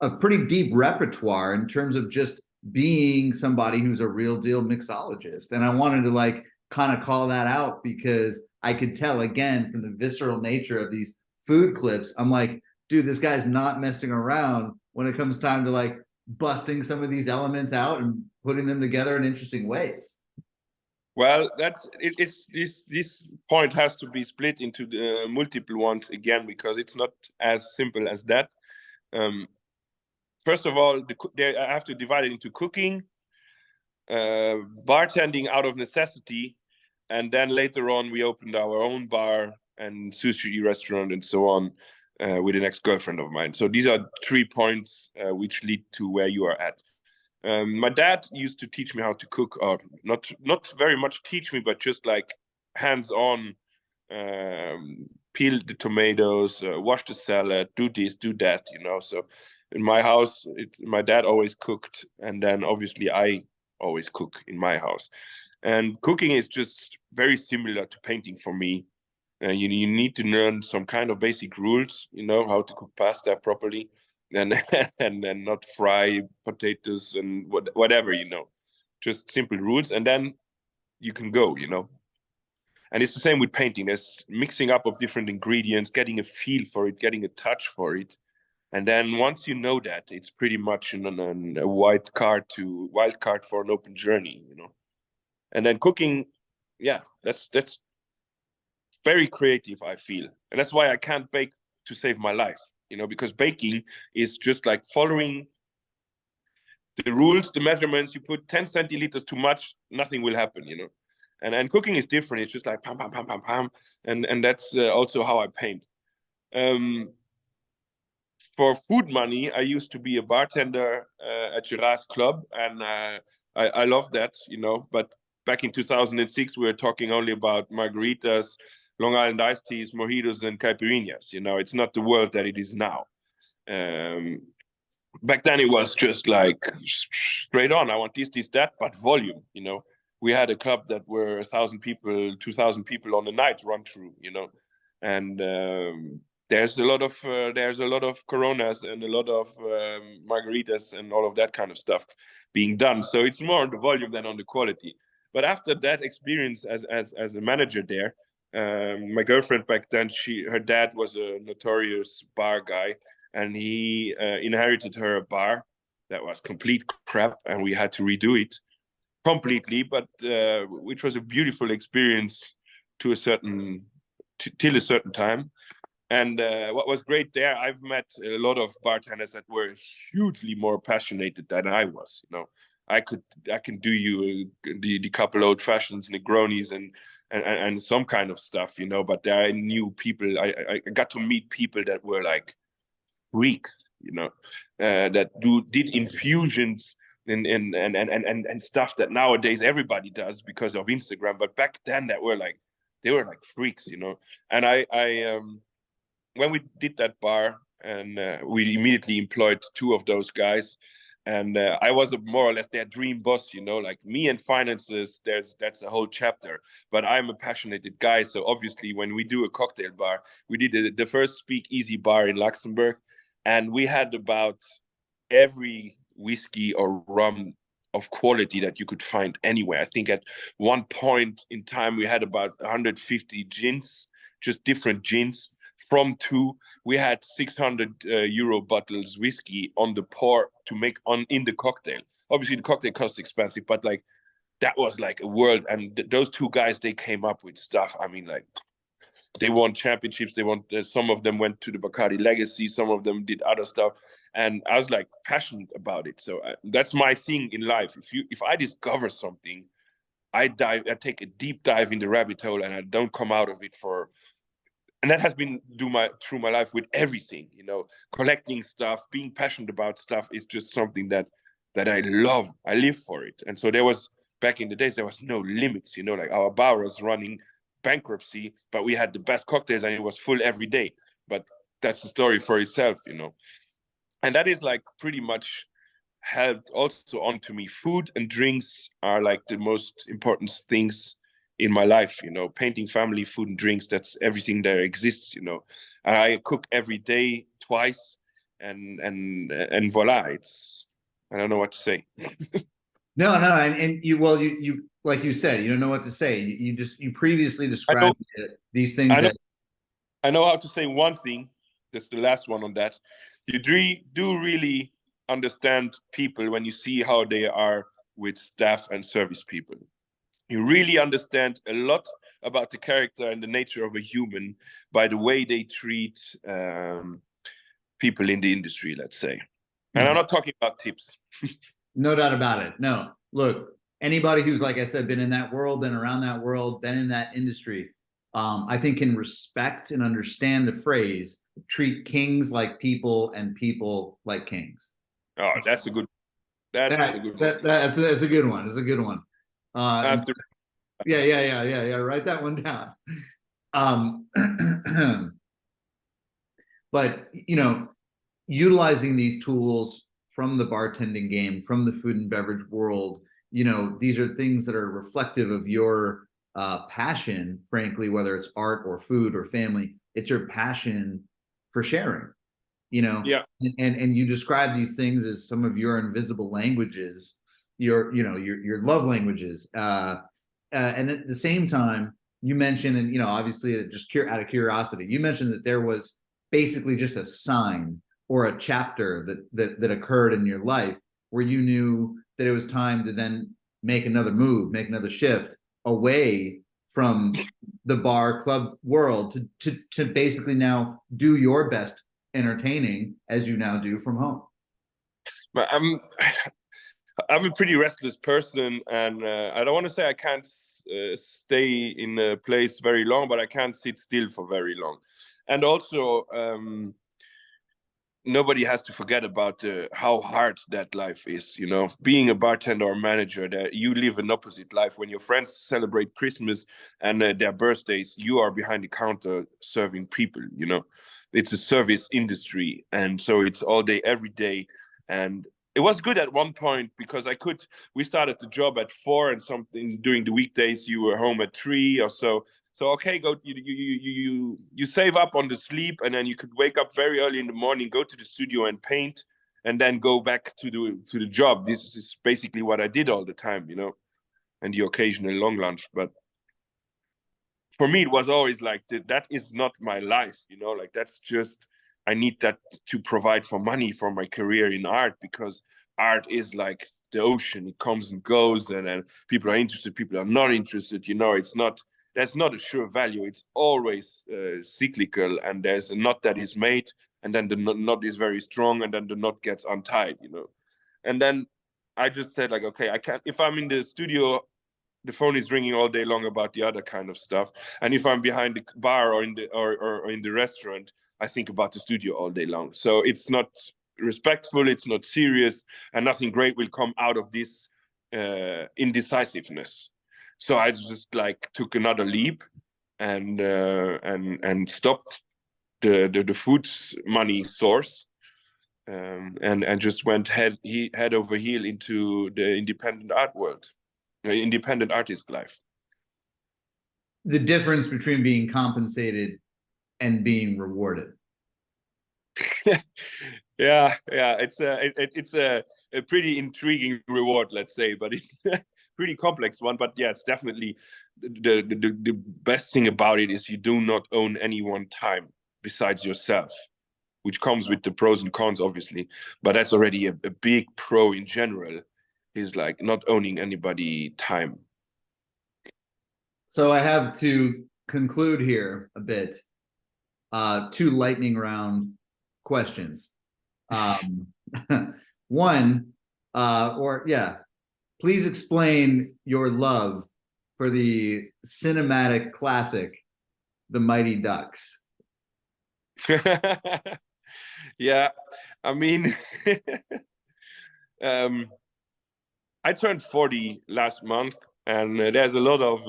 a a pretty deep repertoire in terms of just being somebody who's a real deal mixologist. And I wanted to like kind of call that out because I could tell again from the visceral nature of these food clips. I'm like, dude, this guy's not messing around when it comes time to like busting some of these elements out and putting them together in interesting ways. Well, this point has to be split into the multiple ones again, because it's not as simple as that. First of all, I have to divide it into cooking, bartending out of necessity, and then later on we opened our own bar and sushi restaurant and so on, with an ex-girlfriend of mine. So these are 3 points which lead to where you are at. My dad used to teach me how to cook, or not very much teach me, but just like hands-on, peel the tomatoes, wash the salad, do this, do that, you know. So in my house, my dad always cooked, and then obviously I always cook in my house. And cooking is just very similar to painting for me. You need to learn some kind of basic rules, you know, how to cook pasta properly, and and then not fry potatoes and whatever, you know, just simple rules, and then you can go, you know. And it's the same with painting. There's mixing up of different ingredients, getting a feel for it, getting a touch for it, and then once you know that, it's pretty much a wild card for an open journey, you know. And then cooking, yeah, that's very creative, I feel, and that's why I can't bake to save my life, you know, because baking is just like following the rules, the measurements. You put 10 centiliters too much, nothing will happen, you know. And cooking is different. It's just like pam, pam, pam, pam, pam. And that's also how I paint. For food money, I used to be a bartender at Gerard's Club, and I love that, you know. But back in 2006, we were talking only about margaritas, Long Island iced teas, mojitos, and caipirinhas. You know, it's not the world that it is now. Back then, it was just like straight on. I want this, that, but volume. You know, we had a club that were 1,000 people, 2,000 people on the night run through. You know, and there's a lot of Coronas and a lot of margaritas and all of that kind of stuff being done. So it's more on the volume than on the quality. But after that experience as a manager there, my girlfriend back then, her dad was a notorious bar guy, and he inherited her a bar that was complete crap, and we had to redo it completely, but which was a beautiful experience till a certain time. And what was great there, I've met a lot of bartenders that were hugely more passionate than I was. You know, I can do you the couple old fashions, Negronis, and some kind of stuff, you know. But there are new people. I got to meet people that were like freaks, you know, that did infusions and stuff that nowadays everybody does because of Instagram. But back then, they were like freaks, you know. And I when we did that bar, and we immediately employed 2 of those guys, and I was more or less their dream boss, you know. Like me and finances, that's a whole chapter, but I'm a passionate guy. So obviously when we do a cocktail bar, we did the first speakeasy bar in Luxembourg, and we had about every whiskey or rum of quality that you could find anywhere. I think at one point in time we had about 150 gins, just different gins. From 2, we had 600 euro bottles whiskey on the pour to make in the cocktail. Obviously the cocktail costs expensive, but like that was like a world. And those 2 guys, they came up with stuff. I mean, like, they won championships. Some of them went to the Bacardi Legacy. Some of them did other stuff, and I was like passionate about it. So that's my thing in life. If I discover something, I take a deep dive in the rabbit hole, and I don't come out of it for. And that has been through my life with everything, you know. Collecting stuff, being passionate about stuff is just something that I love. I live for it. And so back in the days, there was no limits, you know. Like our bar was running bankruptcy, but we had the best cocktails, and it was full every day. But that's the story for itself, you know. And that is like pretty much helped also onto me. Food and drinks are like the most important things in my life, you know. Painting, family, food and drinks, that's everything that exists, you know. I cook every day, twice, and voila, it's, I don't know what to say. No, and you like you said, you don't know what to say. You previously I know, described these things I know, that I know how to say one thing. That's the last one on that. You do really understand people when you see how they are with staff and service people. You really understand a lot about the character and the nature of a human by the way they treat people in the industry, let's say. And I'm not talking about tips. no doubt about it. No, look, anybody who's, like I said, been in that world and around that world, been in that industry, I think can respect and understand the phrase "treat kings like people and people like kings." Oh, that's a good. That's a good one. That's a good one. It's a good one. After Yeah. Write that one down. Um, but utilizing these tools from the bartending game, from the food and beverage world, these are things that are reflective of your passion, frankly, whether it's art or food or family. It's your passion for sharing, yeah, and you describe these things as some of your invisible languages, your love languages. And at the same time, you mentioned, and obviously, just out of curiosity, you mentioned that there was basically just a sign or a chapter that occurred in your life where you knew that it was time to then make another move, make another shift away from the bar club world to basically now do your best entertaining as you now do from home. but I'm a pretty restless person, and I don't want to say I can't stay in a place very long, but I can't sit still for very long. And also, nobody has to forget about how hard that life is. Being a bartender or manager, that you live an opposite life. When your friends celebrate Christmas and their birthdays, you are behind the counter serving people. It's a service industry, and so it's all day, every day. And it was good at one point because we started the job at 4 and something during the weekdays. You were home at 3 or so. So okay, go. You save up on the sleep, and then you could wake up very early in the morning, go to the studio and paint, and then go back to the job. This is basically what I did all the time, and the occasional long lunch. But for me, it was always like that is not my life, like that's just, I need that to provide for money for my career in art, because art is like the ocean. It comes and goes, and then people are interested, people are not interested. That's not a sure value. It's always cyclical, and there's a knot that is made, and then the knot is very strong, and then the knot gets untied. And then I just said, like, okay, I can't. If I'm in the studio, the phone is ringing all day long about the other kind of stuff. And if I'm behind the bar or in the restaurant, I think about the studio all day long. So it's not respectful, it's not serious, and nothing great will come out of this indecisiveness. So I just like took another leap and stopped the food money source, and just went head over heel into the independent art world. Independent artist life. The difference between being compensated and being rewarded. Yeah, it's a pretty intriguing reward, let's say, but it's a pretty complex one. But yeah, it's definitely the best thing about it is you do not own any one time besides yourself, which comes with the pros and cons, obviously. But that's already a big pro in general, is like not owning anybody time. So I have to conclude here a bit. 2 lightning round questions. One, please explain your love for the cinematic classic, The Mighty Ducks. Yeah, I mean, I turned 40 last month, and there's a lot of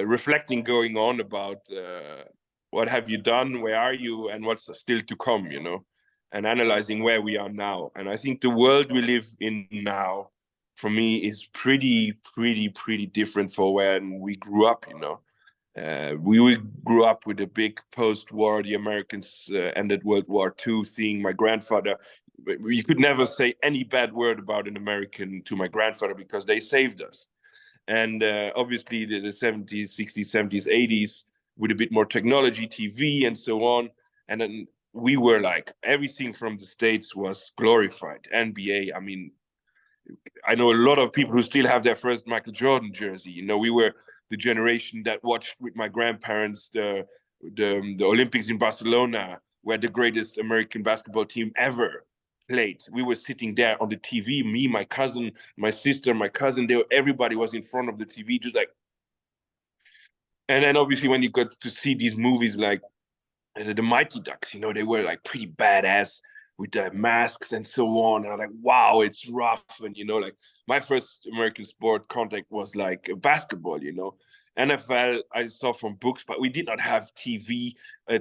reflecting going on about what have you done, where are you, and what's still to come, and analyzing where we are now. And I think the world we live in now, for me, is pretty different from when we grew up, We grew up with a big post-war. The Americans ended World War II. Seeing my grandfather, you could never say any bad word about an American to my grandfather because they saved us. And obviously the 70s, 60s, 70s, 80s with a bit more technology, TV and so on. And then we were like, everything from the States was glorified. NBA, I mean, I know a lot of people who still have their first Michael Jordan jersey. You know, we were the generation that watched with my grandparents the Olympics in Barcelona, where the greatest American basketball team ever played. We were sitting there on the TV, me, my cousin, my sister, my cousin. Everybody was in front of the TV, just like. And then obviously when you got to see these movies like the Mighty Ducks, you know, they were like pretty badass with the masks and so on. And I'm like, wow, it's rough. And, you know, like my first American sport contact was like basketball, you know. NFL, I saw from books, but we did not have TV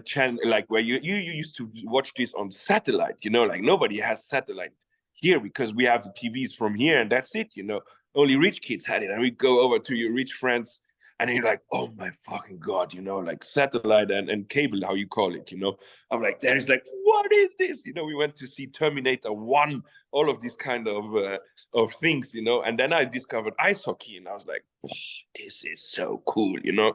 channel, like where you used to watch this on satellite, you know, like nobody has satellite here because we have the TVs from here and that's it, you know. Only rich kids had it. And we go over to your rich friends and you're like, oh my fucking God, you know, like satellite and cable, how you call it, you know. I'm like, there is like, what is this? You know, we went to see Terminator 1, all of these kind of things, you know. And then I discovered ice hockey and I was like, oh, this is so cool, you know.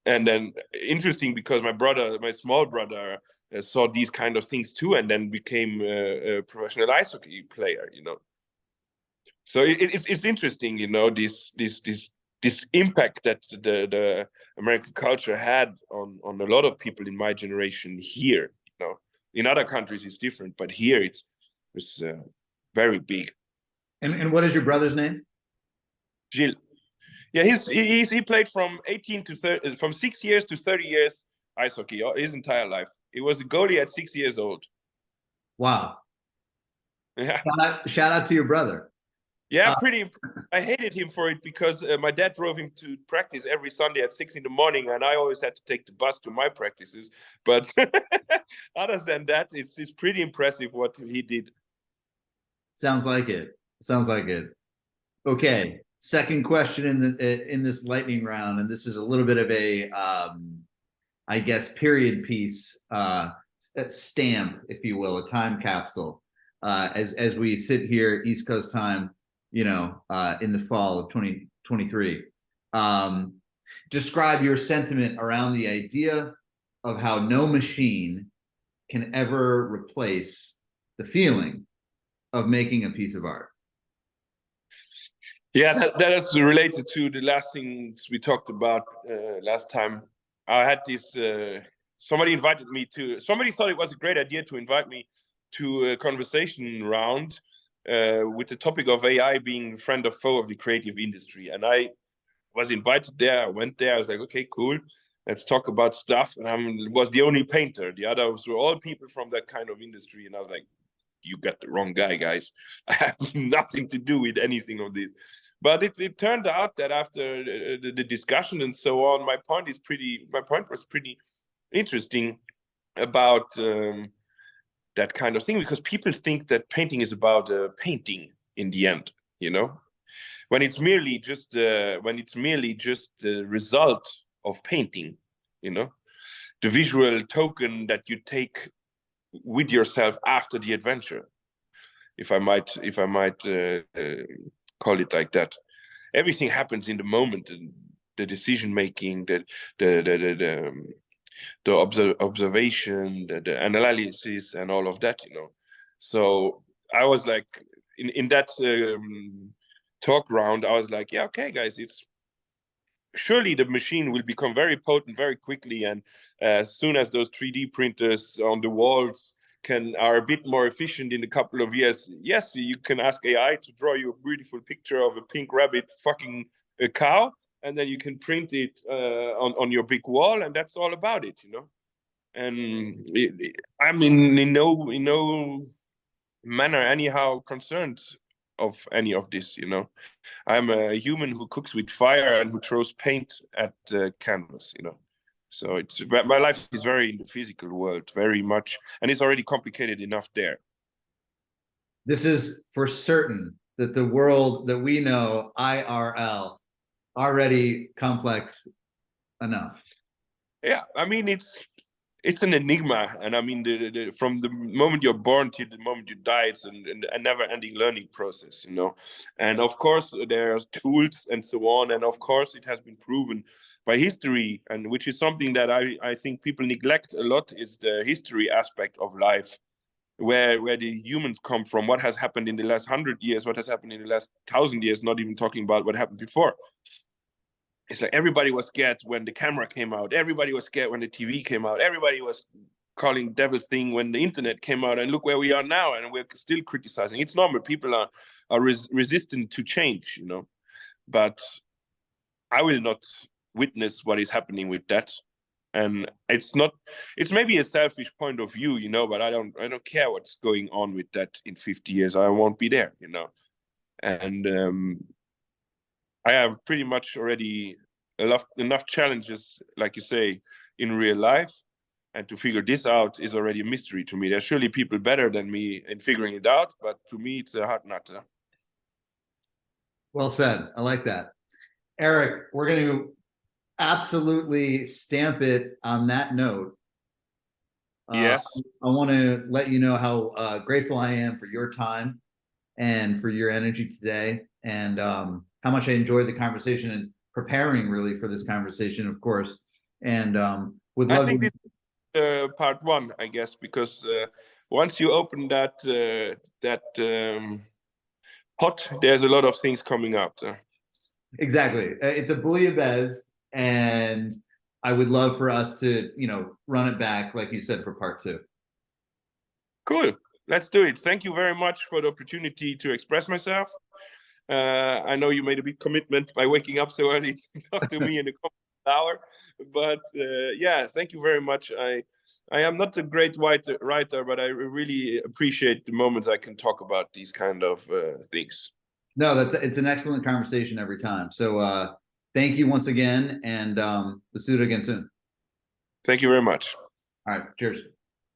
And then interesting because my brother, my small brother, saw these kind of things too and then became a professional ice hockey player, you know. So it's interesting, you know, this impact that the American culture had on a lot of people in my generation here. You know, in other countries it's different, but here it's very big. And what is your brother's name? Gilles. Yeah, he played from 18 to 30, from 6 years to 30 years ice hockey his entire life. He was a goalie at 6 years old. Wow. Yeah. Shout out to your brother. Yeah, I hated him for it because my dad drove him to practice every Sunday at 6 in the morning, and I always had to take the bus to my practices. But other than that, it's pretty impressive what he did. Sounds like it. Sounds like it. Okay, second question in this lightning round, and this is a little bit of a, I guess, period piece stamp, if you will, a time capsule. As we sit here, East Coast time, you know, in the fall of 2023. Describe your sentiment around the idea of how no machine can ever replace the feeling of making a piece of art. Yeah, that is related to the last things we talked about last time. I had this, somebody thought it was a great idea to invite me to a conversation round with the topic of AI being friend or foe of the creative industry. And I was invited there. I went there. I was like, okay, cool. Let's talk about stuff. And I was the only painter. The others were all people from that kind of industry. And I was like, you got the wrong guy, guys. I have nothing to do with anything of this. But it turned out that after the discussion and so on, my point was pretty interesting about that kind of thing, because people think that painting is about painting in the end, you know, when it's merely just the result of painting, you know, the visual token that you take with yourself after the adventure, if I might call it like that. Everything happens in the moment, and the decision making, the observation, the analysis, and all of that, you know. So I was like, in that talk round, I was like, yeah, okay, guys, it's surely the machine will become very potent very quickly, and as soon as those 3D printers on the walls are a bit more efficient in a couple of years, yes, you can ask AI to draw you a beautiful picture of a pink rabbit fucking a cow, and then you can print it on your big wall, and that's all about it, you know. And I'm in no manner anyhow concerned of any of this, you know. I'm a human who cooks with fire and who throws paint at the canvas, you know. So my life is very in the physical world, very much, and it's already complicated enough there. This is for certain that the world that we know, IRL, already complex enough. Yeah, I mean it's an enigma, and I mean from the moment you're born to the moment you die, it's a never-ending learning process, you know. And of course, there's tools and so on, and of course, it has been proven by history, and which is something that I think people neglect a lot, is the history aspect of life, where the humans come from, what has happened in the last 100 years, what has happened in the last 1,000 years, not even talking about what happened before. It's like everybody was scared when the camera came out. Everybody was scared when the TV came out. Everybody was calling devil thing when the internet came out. And look where we are now, and we're still criticizing. It's normal. People are resistant to change, you know. But I will not witness what is happening with that. And it's not. It's maybe a selfish point of view, you know. But I don't care what's going on with that in 50 years. I won't be there, you know. And I have pretty much already enough challenges, like you say, in real life. And to figure this out is already a mystery to me. There's surely people better than me in figuring it out, but to me, it's a hard nut. Well said. I like that. Eric, we're going to absolutely stamp it on that note. Yes. I want to let you know how grateful I am for your time and for your energy today, and how much I enjoyed the conversation and preparing really for this conversation, of course. And would love I think to. this is part one, I guess, because once you open that pot, there's a lot of things coming out. Exactly. It's a bouillabaisse, and I would love for us to, run it back, like you said, for part two. Cool. Let's do it. Thank you very much for the opportunity to express myself. I know you made a big commitment by waking up so early to talk to me in a hour, but yeah, thank you very much. I am not a great writer, but I really appreciate the moments I can talk about these kind of things. No, it's an excellent conversation every time. So thank you once again, and let's do it again soon. Thank you very much. All right, cheers.